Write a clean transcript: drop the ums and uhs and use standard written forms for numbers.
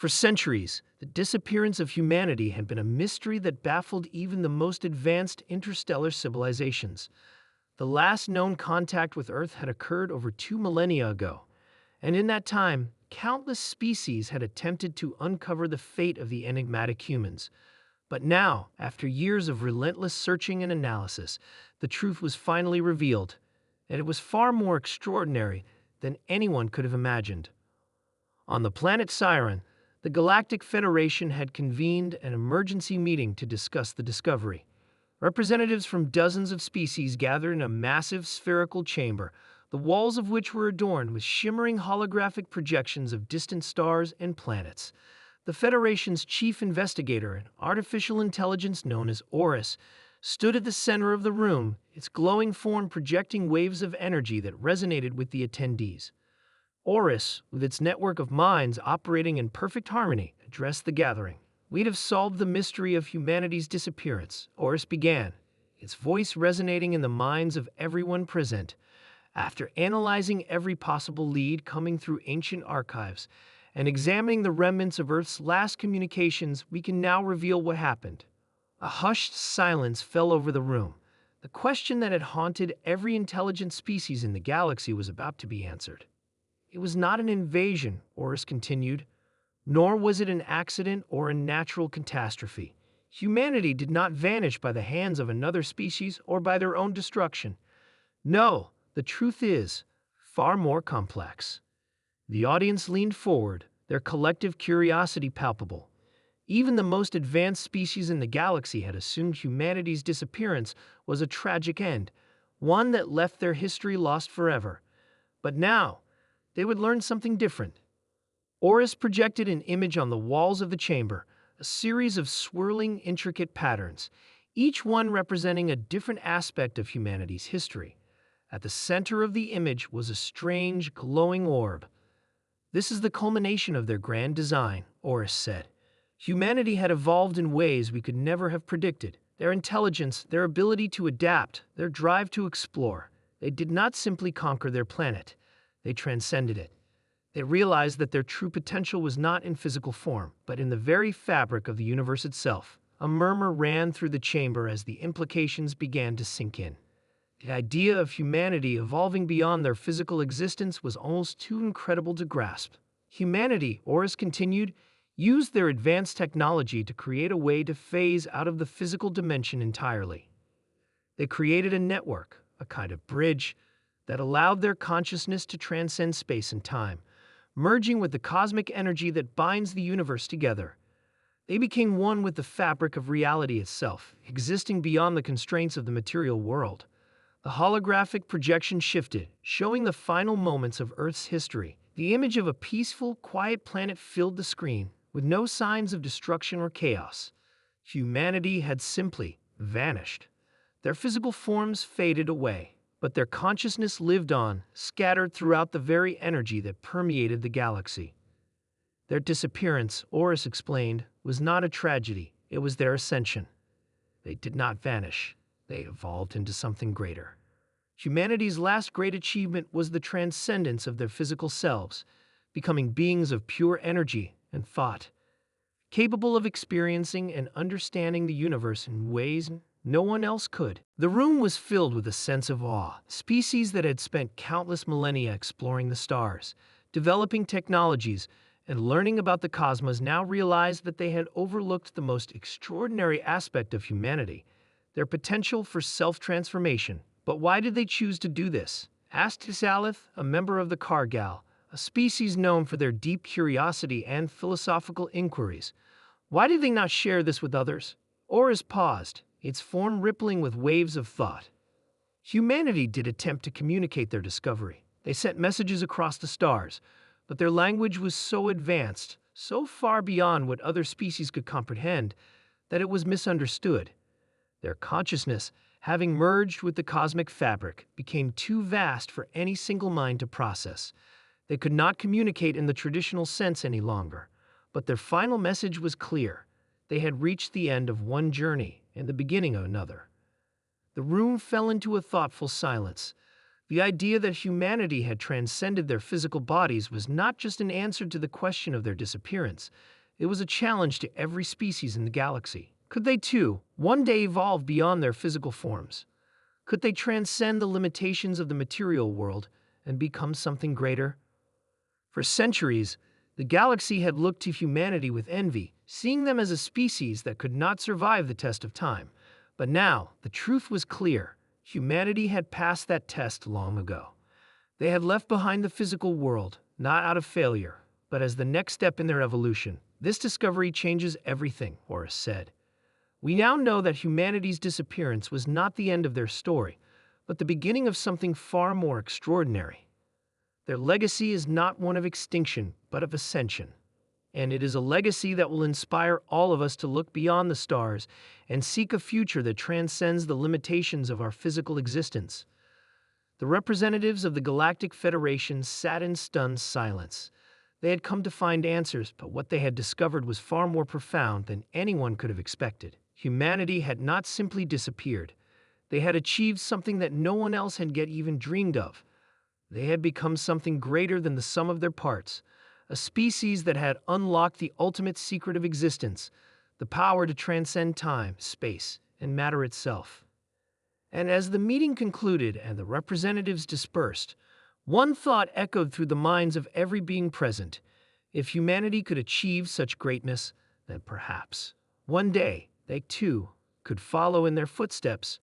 For centuries, the disappearance of humanity had been a mystery that baffled even the most advanced interstellar civilizations. The last known contact with Earth had occurred over 2 millennia ago, and in that time, countless species had attempted to uncover the fate of the enigmatic humans. But now, after years of relentless searching and analysis, the truth was finally revealed, and it was far more extraordinary than anyone could have imagined. On the planet Siren, the Galactic Federation had convened an emergency meeting to discuss the discovery. Representatives from dozens of species gathered in a massive spherical chamber, the walls of which were adorned with shimmering holographic projections of distant stars and planets. The Federation's chief investigator, an artificial intelligence known as Orcs, stood at the center of the room, its glowing form projecting waves of energy that resonated with the attendees. Orcs, with its network of minds operating in perfect harmony, addressed the gathering. "We'd have solved the mystery of humanity's disappearance," Orcs began, its voice resonating in the minds of everyone present. "After analyzing every possible lead coming through ancient archives and examining the remnants of Earth's last communications, we can now reveal what happened." A hushed silence fell over the room. The question that had haunted every intelligent species in the galaxy was about to be answered. "It was not an invasion," Orcs continued, "nor was it an accident or a natural catastrophe. Humanity did not vanish by the hands of another species or by their own destruction. No, the truth is far more complex." The audience leaned forward, their collective curiosity palpable. Even the most advanced species in the galaxy had assumed humanity's disappearance was a tragic end, one that left their history lost forever. But now, they would learn something different. Orcs projected an image on the walls of the chamber, a series of swirling, intricate patterns, each one representing a different aspect of humanity's history. At the center of the image was a strange, glowing orb. "This is the culmination of their grand design," Orcs said. "Humanity had evolved in ways we could never have predicted. Their intelligence, their ability to adapt, their drive to explore. They did not simply conquer their planet. They transcended it. They realized that their true potential was not in physical form, but in the very fabric of the universe itself." A murmur ran through the chamber as the implications began to sink in. The idea of humanity evolving beyond their physical existence was almost too incredible to grasp. Humanity, Orcs continued, used their advanced technology to create a way to phase out of the physical dimension entirely. They created a network, a kind of bridge, that allowed their consciousness to transcend space and time, merging with the cosmic energy that binds the universe together. They became one with the fabric of reality itself, existing beyond the constraints of the material world. The holographic projection shifted, showing the final moments of Earth's history. The image of a peaceful, quiet planet filled the screen, with no signs of destruction or chaos. Humanity had simply vanished. Their physical forms faded away, but their consciousness lived on, scattered throughout the very energy that permeated the galaxy. Their disappearance, Orcs explained, was not a tragedy, it was their ascension. They did not vanish, they evolved into something greater. Humanity's last great achievement was the transcendence of their physical selves, becoming beings of pure energy and thought, capable of experiencing and understanding the universe in ways no one else could. The room was filled with a sense of awe. Species that had spent countless millennia exploring the stars, developing technologies, and learning about the cosmos now realized that they had overlooked the most extraordinary aspect of humanity, their potential for self-transformation. But why did they choose to do this? Asked Salith, a member of the Kargal, a species known for their deep curiosity and philosophical inquiries. Why did they not share this with others? Orcs paused, its form rippling with waves of thought. Humanity did attempt to communicate their discovery. They sent messages across the stars, but their language was so advanced, so far beyond what other species could comprehend, that it was misunderstood. Their consciousness, having merged with the cosmic fabric, became too vast for any single mind to process. They could not communicate in the traditional sense any longer, but their final message was clear. They had reached the end of one journey and the beginning of another. The room fell into a thoughtful silence. The idea that humanity had transcended their physical bodies was not just an answer to the question of their disappearance, it was a challenge to every species in the galaxy. Could they too, one day evolve beyond their physical forms? Could they transcend the limitations of the material world and become something greater? For centuries, the galaxy had looked to humanity with envy, seeing them as a species that could not survive the test of time. But now, the truth was clear. Humanity had passed that test long ago. They had left behind the physical world, not out of failure, but as the next step in their evolution. This discovery changes everything, Horus said. We now know that humanity's disappearance was not the end of their story, but the beginning of something far more extraordinary. Their legacy is not one of extinction, but of ascension. And it is a legacy that will inspire all of us to look beyond the stars and seek a future that transcends the limitations of our physical existence. The representatives of the Galactic Federation sat in stunned silence. They had come to find answers, but what they had discovered was far more profound than anyone could have expected. Humanity had not simply disappeared. They had achieved something that no one else had yet even dreamed of. They had become something greater than the sum of their parts, a species that had unlocked the ultimate secret of existence, the power to transcend time, space, and matter itself. And as the meeting concluded and the representatives dispersed, one thought echoed through the minds of every being present. If humanity could achieve such greatness, then perhaps, one day, they too could follow in their footsteps.